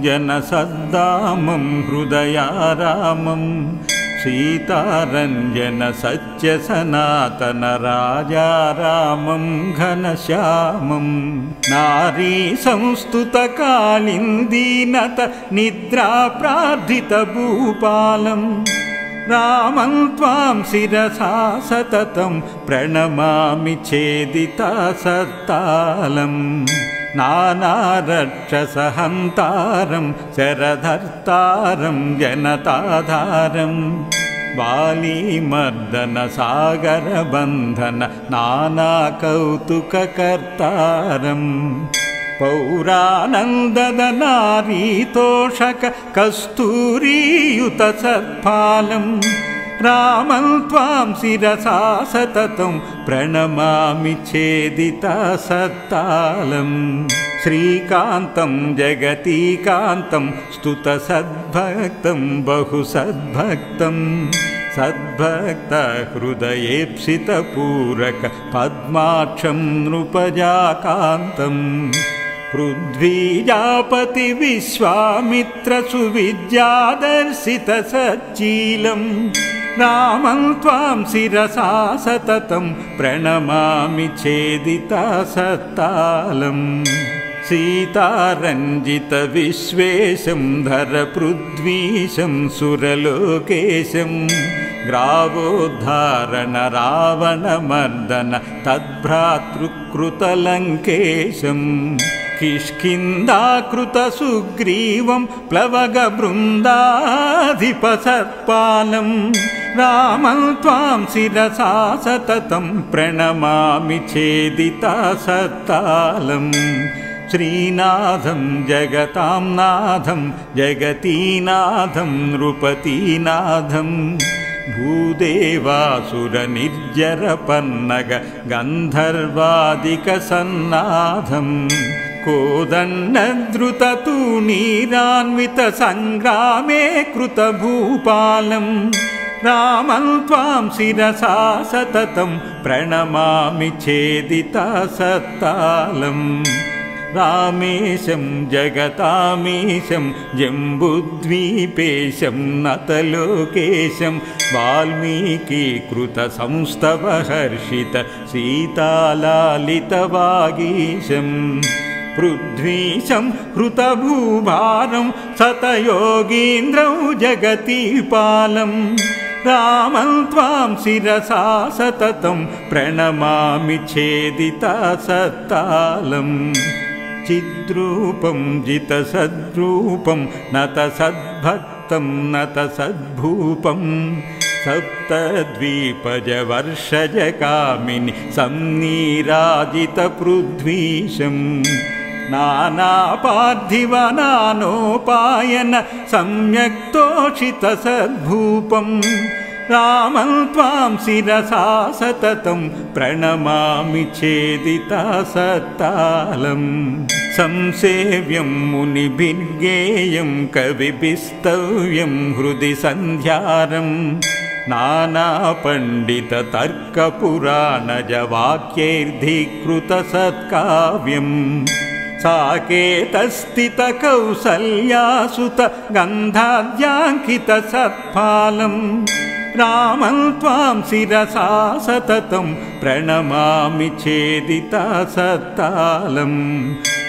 जनसद्दामं हृदयारामं सीतारञ्जन सत्यसनातन राजारामं घनश्यामं नारी संस्तुतकालिन्दीनत निद्रा प्रार्थित भूपालं रामं त्वां शिरसा सततं प्रणमामि छेदितासत्तालं नानारक्षसहन्तारं शरधर्तारं जनताधारं वालीमर्दनसागरबन्धन नानाकौतुककर्तारं पौरानन्ददनारीतोषक कस्तूरीयुतसत्फालं रामं त्वां शिरसा सततं प्रणमामि छेदितासत्तालं श्रीकान्तं जगतीकान्तं स्तुतसद्भक्तं बहुसद्भक्तं सद्भक्तहृदयेप्सितपूरक पद्माक्षं नृपजाकान्तं पृथ्वीजापति विश्वामित्रसुविद्यादर्शितसच्चीलं रामं त्वां शिरसा सततं प्रणमामि छेदितासत्तालं सीतारञ्जितविश्वेशं धरपृथ्वीशं सुरलोकेशं ग्रावोद्धारण रावणमर्दन तद्भ्रातृकृतलङ्केशं किष्किन्धाकृतसुग्रीवं प्लवगबृन्दाधिपसत्पालं रामं त्वां शिरसा सततं प्रणमामि छेदितासत्तालं श्रीनाथं जगतां नाथं जगतीनाथं नृपतीनाथं भूदेवासुरनिर्जरपन्नग गन्धर्वादिकसन्नाथं कोदण्डद्रुततूणीरान्वितसङ्ग्रामे कृतभूपालं रामं त्वां शिरसा सततं प्रणमामि छेदितासत्तालं रामेशं जगतामीशं जम्बुद्वीपेशं नतलोकेशं वाल्मीकिकृतसंस्तवहर्षित सीतालालितवागीशं पृथ्वीशं हृतभूभारं सतयोगीन्द्रं जगतीपालं रामं त्वां शिरसा सततं प्रणमामि छेदितासत्तालं चिद्रूपं जितसद्रूपं नतसद्भक्तं नतसद्भूपं सप्तद्वीपजवर्षजकामिनि संनीराजितपृथ्वीशं नानापार्थिवनानोपायन सम्यक्तोषितसद्भूपं रामं त्वां शिरसा सततं प्रणमामि छेदितासत्तालं संसेव्यं मुनिभिर्गेयं कविभिस्तव्यं हृदि सन्ध्यारं नानापण्डिततर्कपुराणजवाक्यैर्धिकृतसत्काव्यं साकेतस्थितकौसल्यासुत गन्धाद्याङ्कितसत्फालं रामं त्वां शिरसा सततं प्रणमामि छेदितासत्तालं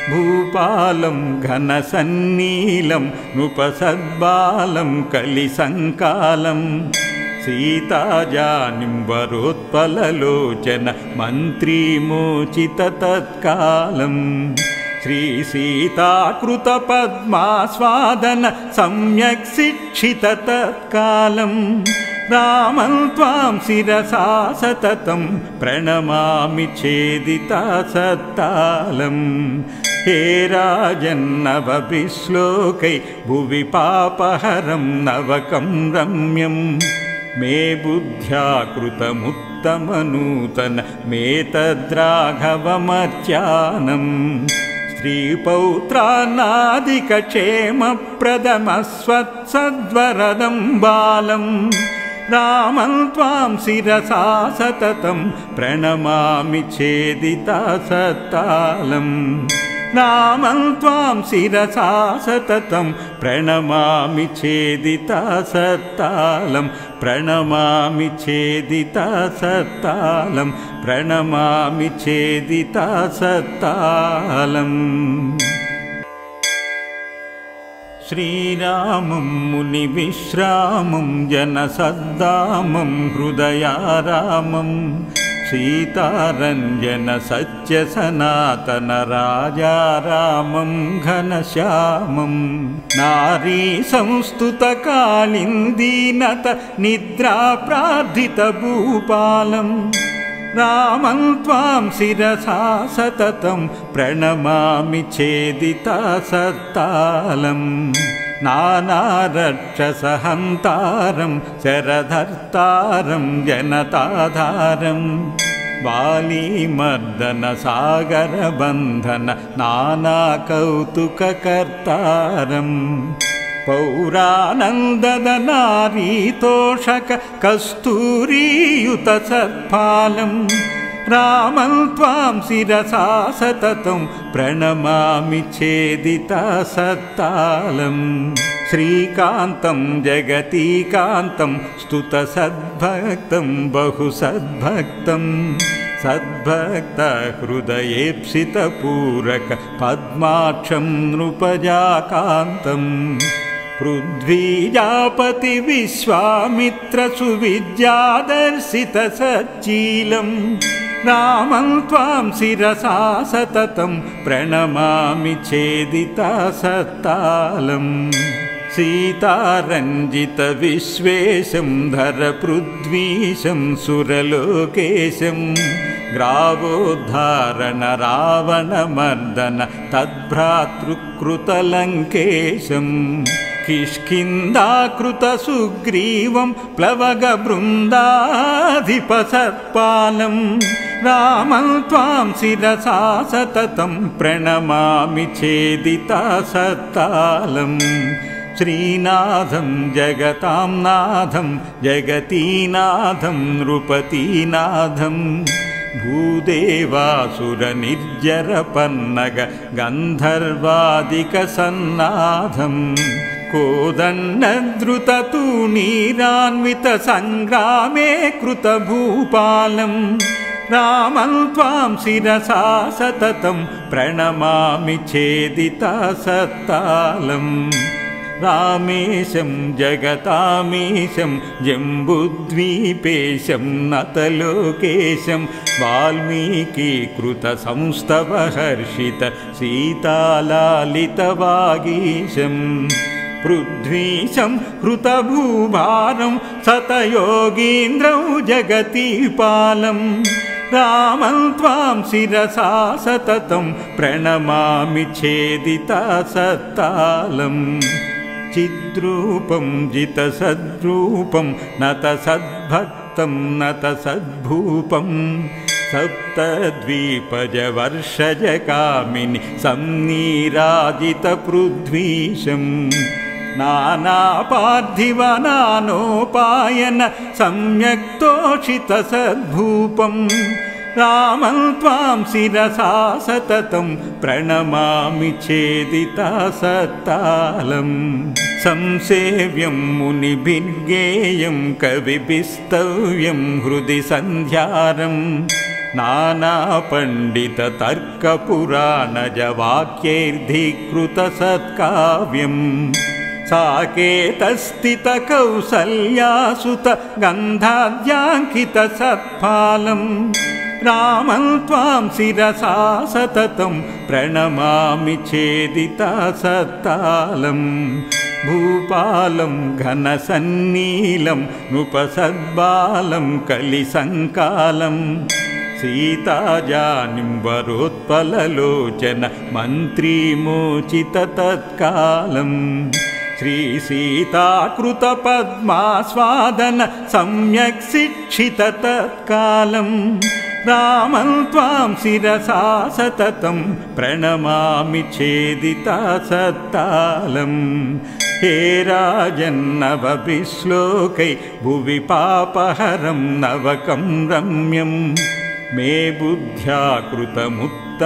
भूपालं घनसन्नीलं नृपसद्बालं कलिसङ्कालं सीताजानिं वरोत्पललोचन मन्त्रीमोचिततत्कालं श्रीसीताकृतपद्मास्वादन सम्यक् शिक्षिततत्कालं रामं त्वां शिरसा सततं प्रणमामि छेदितासत्तालं हे राजन्नवभिश्लोकै भुवि पापहरं नवकं रम्यं मे बुद्ध्या कृतमुत्तमनूतन मेतद्राघवमर्च्यानं स्त्रीपौत्रान्नादिकक्षेमप्रदमस्वत्सद्वरदं बालं रामं त्वां शिरसा सततं प्रणमामि छेदितासत्तालं रामं त्वां शिरसा सततं प्रणमामि छेदितसत्तालं प्रणमामि छेदितसत्तालं प्रणमामि छेदितसत्तालम् श्रीरामं मुनिविश्रामं जनसद्दामं हृदयारामं सीतारञ्जन सत्यसनातन राजारामं घनश्यामं नारी संस्तुतकालिन्दीनत निद्रा प्रार्थितभूपालं रामं त्वां शिरसा सततं प्रणमामि छेदितसत्तालं नानारक्षसहन्तारं शरधर्तारं जनताधारं वालीमर्दनसागरबन्धन नानाकौतुककर्तारं पौरानन्ददनारीतोषक कस्तूरीयुतसत्फालं रामं त्वां शिरसा सततं प्रणमामि छेदितसत्तालं श्रीकान्तं जगतीकान्तं स्तुतसद्भक्तं बहुसद्भक्तं सद्भक्तहृदयेप्सितपूरक पद्माक्षं नृपजाकान्तं पृथ्वीजापति विश्वामित्रसुविद्यादर्शितसच्चीलं रामं त्वां शिरसा सततं प्रणमामि छेदितसत्तालं सीतारञ्जितविश्वेशं धरपृथ्वीशं सुरलोकेशं ग्रावोद्धारण रावणमर्दन तद्भ्रातृकृतलङ्केशं किष्किन्धाकृतसुग्रीवं प्लवगबृन्दाधिपसत्पालं रामं त्वां शिरसा सततं प्रणमामि छेदितसत्तालं श्रीनाथं जगतां नाथं जगतीनाथं नृपतीनाथं भूदेवासुरनिर्जरपन्नग गन्धर्वादिकसन्नाथं कोदण्डद्रुततूणीरान्वितसङ्ग्रामे कृतभूपालं रामं त्वां शिरसा सततं प्रणमामि छेदितसत्तालं रामेशं जगतामीशं जम्बुद्वीपेशं नतलोकेशं वाल्मीकिकृतसंस्तवहर्षित सीतालालितवागीशं पृथ्वीशं हृतभूभारं सतयोगीन्द्रं जगतीपालं रामं त्वां शिरसा सततं प्रणमामि छेदितसत्तालं चिद्रूपं जितसद्रूपं नतसद्भक्तं नतसद्भूपं सप्तद्वीपजवर्षजकामिनि संनीराजितपृथ्वीशं नानापार्थिवनानोपायन सम्यक्तोषितसद्भूपं रामं त्वां शिरसा सततं प्रणमामि छेदितसत्तालं संसेव्यं मुनिभिर्गेयं कविभिस्तव्यं हृदि सन्ध्यारं नानापण्डिततर्कपुराणजवाक्यैर्धिकृतसत्काव्यं साकेतस्थितकौसल्यासुत गन्धाद्याङ्कितसत्फालं रामं त्वां शिरसा सततं प्रणमामि छेदितसत्तालं भूपालं घनसन्नीलं नृपसद्बालं कलिसङ्कालं सीताजानिं वरोत्पललोचन मन्त्रीमोचिततत्कालं श्रीसीताकृतपद्मास्वादन सम्यक् शिक्षिततत्कालं रामं त्वां शिरसा सततं प्रणमामि छेदितसत्तालं हे राजन्नवभिश्लोकै भुवि पापहरं नवकं रम्यं मे बुद्ध्या कृतमुत्तमं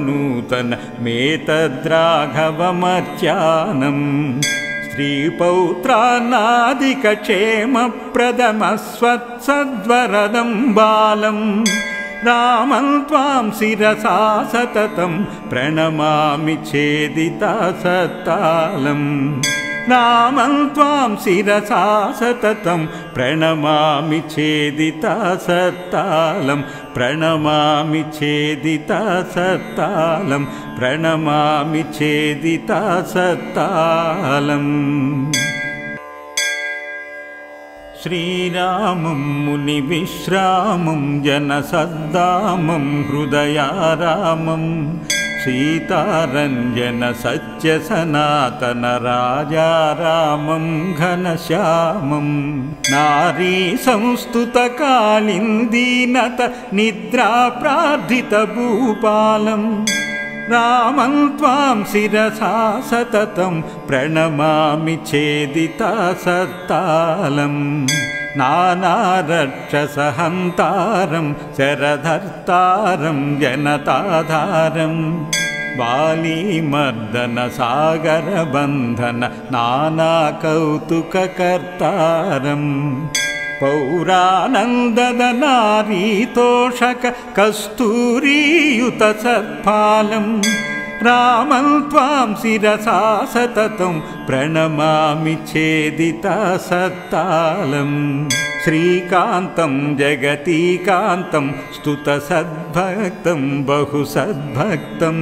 नूतनमेतद्राघवमर्च्यानं स्त्रीपौत्रान्नादिकक्षेमप्रदमस्वत्सद्वरदं बालं रामं त्वां शिरसा सततं प्रणमामि छेदितासत्तालं रामं त्वां शिरसा सततं प्रणमामि छेदितासत्तालं प्रणमामि छेदितासत्तालं प्रणमामि छेदितासत्तालम् श्रीरामं मुनिविश्रामं जनसद्दामं हृदयारामं सीतारञ्जनसत्यसनातनराजारामं घनश्यामं नारीसंस्तुतकालिन्दीनत निद्राप्रार्थितभूपालं रामं त्वां शिरसा सततं प्रणमामि छेदितासत्तालं नानारक्षसहन्तारं शरधर्तारं जनताधारं वालीमर्दनसागरबन्धन नानाकौतुककर्तारम् पौरानन्ददनारीतोषक कस्तूरीयुतसत्फालं रामं त्वां शिरसा सततं प्रणमामि छेदितासत्तालं श्रीकान्तं जगतीकान्तं स्तुतसद्भक्तं बहुसद्भक्तं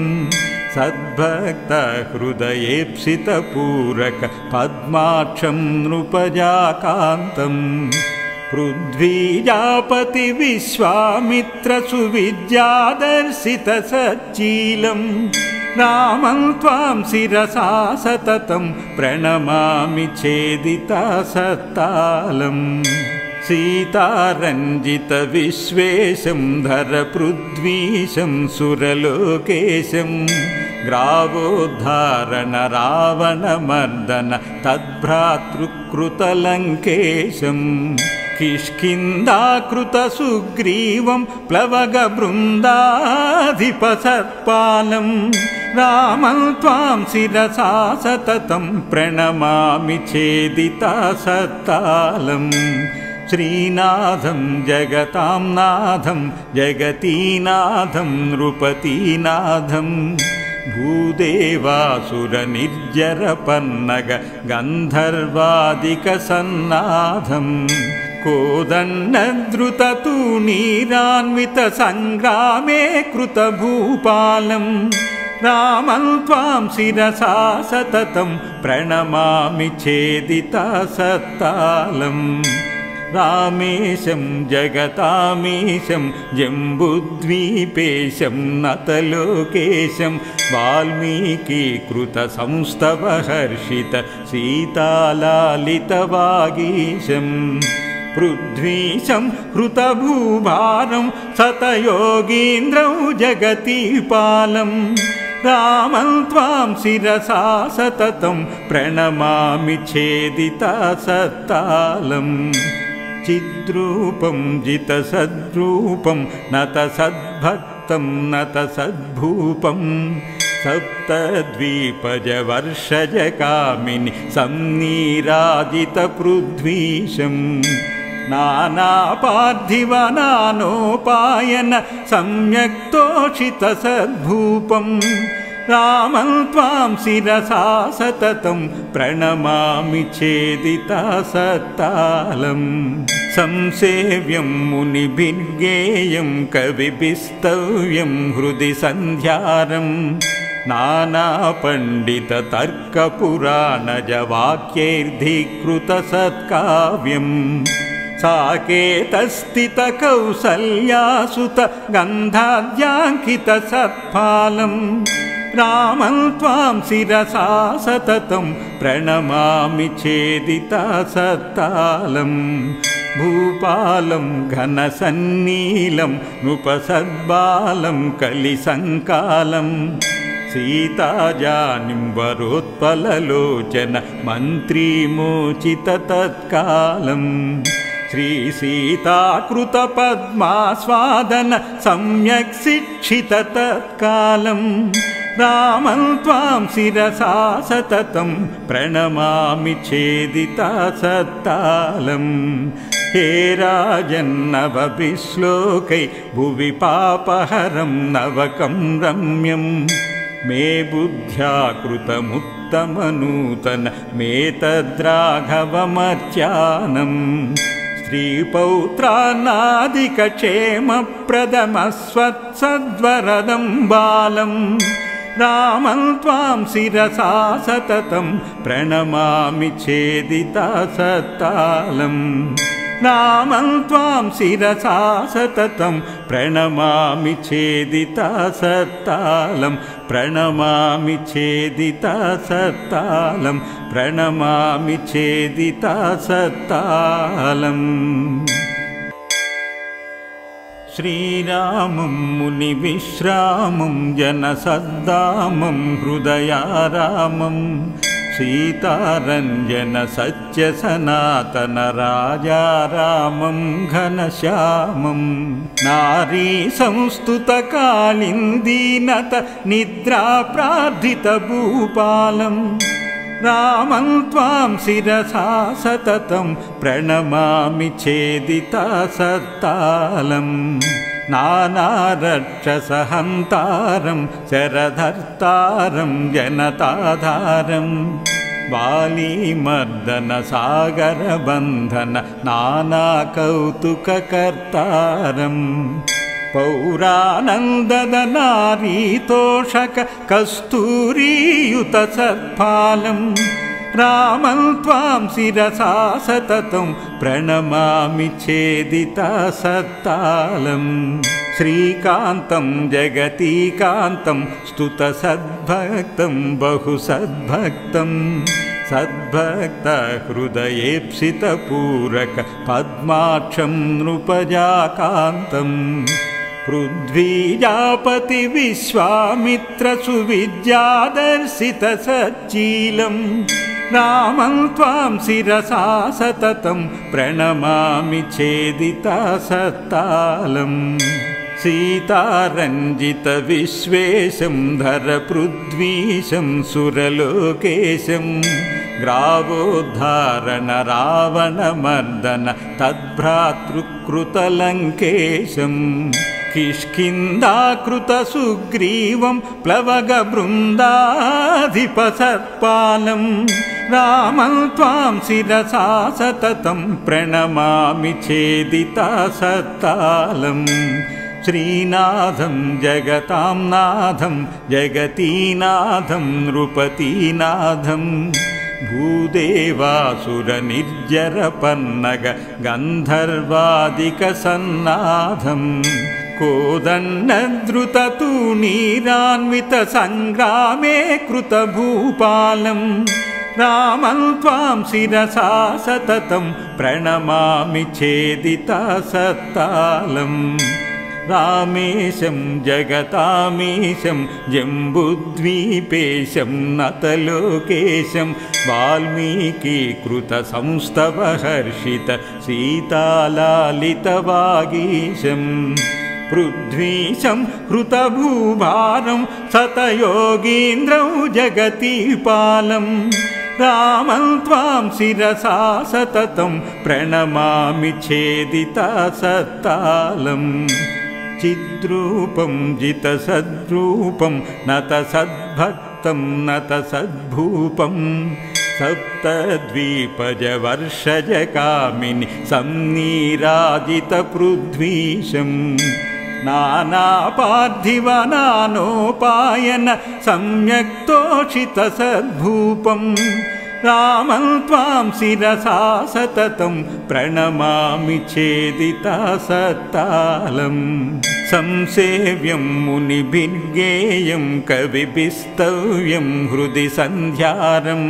सद्भक्तहृदयेप्सितपूरक पद्माक्षं नृपजाकान्तं पृथ्वीजापति विश्वामित्रसुविद्यादर्शितसच्चीलं रामं त्वां शिरसा सततं प्रणमामि छेदितासत्तालं सीतारञ्जितविश्वेशं धरपृथ्वीशं सुरलोकेशं ग्रावोद्धारण रावणमर्दन तद्भ्रातृकृतलङ्केशं किष्किन्धाकृतसुग्रीवं प्लवगबृन्दाधिपसत्पालं रामं त्वां शिरसा सततं प्रणमामि छेदितासत्तालं श्रीनाथं जगतां नाथं जगतीनाथं नृपतीनाथं भूदेवासुरनिर्जरपन्नग गन्धर्वादिकसन्नाथं कोदण्डद्रुततूणीरान्वितसङ्ग्रामे कृतभूपालं रामं त्वां शिरसा सततं प्रणमामि छेदितासत्तालं रामेशं जगतामीशं जम्बुद्वीपेशं नतलोकेशं वाल्मीकिकृतसंस्तवहर्षित सीतालालितवागीशं पृथ्वीशं हृतभूभारं सतयोगीन्द्रं जगतीपालं रामं त्वां शिरसा सततं प्रणमामि छेदितासत्तालं चिद्रूपं जितसद्रूपं नतसद्भक्तं नतसद्भूपं सप्तद्वीपजवर्षजकामिनि संनीराजितपृथ्वीशं नानापार्थिवनानोपायन सम्यक्तोषितसद्भूपं रामं त्वां शिरसा सततं प्रणमामि छेदितासत्तालं संसेव्यं मुनिभिर्गेयं कविभिस्तव्यं हृदि सन्ध्यारं नानापण्डिततर्कपुराणजवाक्यैर्धिकृतसत्काव्यं साकेतस्थितकौसल्यासुत गन्धाद्याङ्कितसत्फालं रामं त्वां शिरसा सततं प्रणमामि छेदितासत्तालं भूपालं घनसन्नीलं नृपसद्बालं कलिसङ्कालं सीताजानिं वरोत्पललोचन मन्त्रीमोचिततत्कालं श्रीसीताकृतपद्मास्वादन सम्यक् शिक्षित तत्कालं रामं त्वां शिरसा सततं प्रणमामि छेदिता सत्तालं हे राजन्नवभिश्लोकै भुवि पापहरं नवकं रम्यं मे बुद्ध्या कृतमुत्तमनूतन मेतद्राघवमर्च्यानं स्त्रीपौत्रान्नादिकक्षेमप्रदमस्वत्सद्वरदं बालं रामं त्वां शिरसा सततं प्रणमामि छेदिता सत्तालं रामं त्वां शिरसा सततं प्रणमामि छेदिता सत्तालं प्रणमामि छेदिता सत्तालं प्रणमामि छेदिता सत्तालम् श्रीरामं मुनिविश्रामं जनसद्दामं हृदयारामं सीतारञ्जन सत्यसनातन राजारामं घनश्यामं नारी संस्तुतकालिन्दीनत निद्रा प्रार्थित भूपालं रामं त्वां शिरसा सततं प्रणमामि छेदिता सत्तालं नानारक्षसहन्तारं शरधर्तारं जनताधारं वालीमर्दनसागरबन्धन नानाकौतुककर्तारं पौरानन्ददनारीतोषक कस्तूरीयुत सत्फालं रामं त्वां शिरसा सततं प्रणमामि छेदिता सत्तालं श्रीकान्तं जगतीकान्तं स्तुतसद्भक्तं बहुसद्भक्तं सद्भक्तहृदयेप्सितपूरक पद्माक्षं नृपजाकान्तं पृथ्वीजापति विश्वामित्रसुविद्यादर्शित सच्चीलं रामं त्वां शिरसा सततं प्रणमामि छेदिता सत्तालं सीतारञ्जित विश्वेशं धरपृथ्वीशं सुरलोकेशं ग्रावोद्धारण रावणमर्दन तद्भ्रातृकृतलङ्केशं किष्किन्धाकृतसुग्रीवं प्लवगबृन्दाधिपसत्पालं रामं त्वां शिरसा सततं प्रणमामि छेदिता सत्तालं श्रीनाथं जगतां नाथं जगतीनाथं नृपतीनाथं भूदेवासुरनिर्जरपन्नग गन्धर्वादिकसन्नाथं कोदण्डद्रुततूणीरान्वितसङ्ग्रामे कृतभूपालं रामं त्वां शिरसा सततं प्रणमामि छेदिता सत्तालं रामेशं जगतामीशं जम्बुद्वीपेशं नतलोकेशं वाल्मीकिकृतसंस्तवहर्षित सीतालालितवागीशं पृथ्वीशं हृतभूभारं सतयोगीन्द्रं जगतीपालं रामं त्वां शिरसा सततं प्रणमामि छेदिता सत्तालं चिद्रूपं जितसद्रूपं नतसद्भक्तं नतसद्भूपं सप्तद्वीपजवर्षजकामिनि संनीराजितपृथ्वीशं नानापार्थिवनानोपायन सम्यक्तोषितसद्भूपं रामं त्वां शिरसा सततं प्रणमामि छेदिता सत्तालं संसेव्यं मुनिभिर्गेयं कविभिस्तव्यं हृदि सन्ध्यारं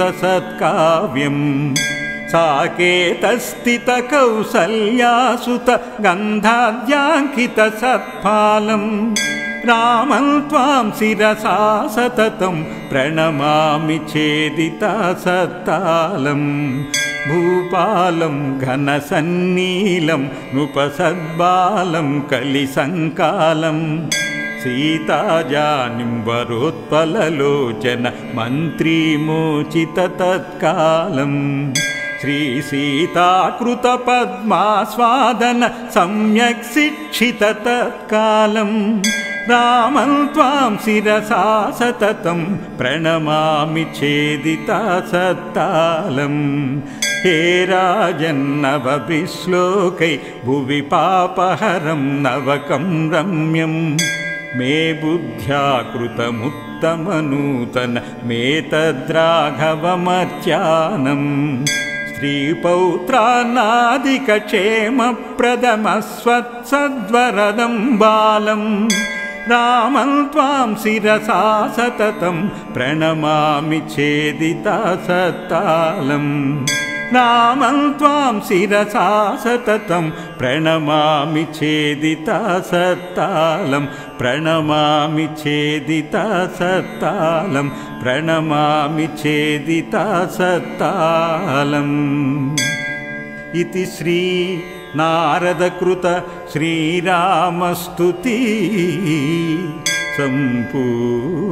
नानापण्डिततर्कपुराणजवाक्यैर्धिकृतसत्काव्यं साकेतस्थितकौसल्यासुत गन्धाद्याङ्कितसत्फालं रामं त्वां शिरसा सततं प्रणमामि छेदितासत्तालं भूपालं घनसन्नीलं नृपसद्बालं कलिसङ्कालं सीताजानिं वरोत्पललोचन मन्त्रीमोचिततत्कालं श्रीसीताकृतपद्मास्वादन सम्यक् शिक्षिततत्कालं रामं त्वां शिरसा सततं प्रणमामि छेदितासत्तालं हे राजन्नवभिश्लोकै भुवि पापहरं नवकं रम्यं मे बुद्ध्या कृतमुत्तमनूतन मेतद्राघवमर्च्यानं स्त्रीपौत्रान्नादिकक्षेमप्रदमस्वत्सद्वरदं बालं रामं त्वां शिरसा सततं प्रणमामि छेदितासत्तालं रामं त्वां शिरसा सततं प्रणमामि छेदितासत्तालं प्रणमामि छेदितासत्तालं प्रणमामि छेदितासत्तालम् इति श्री नारदकृत श्रीरामस्तुति सम्पूर्णम्।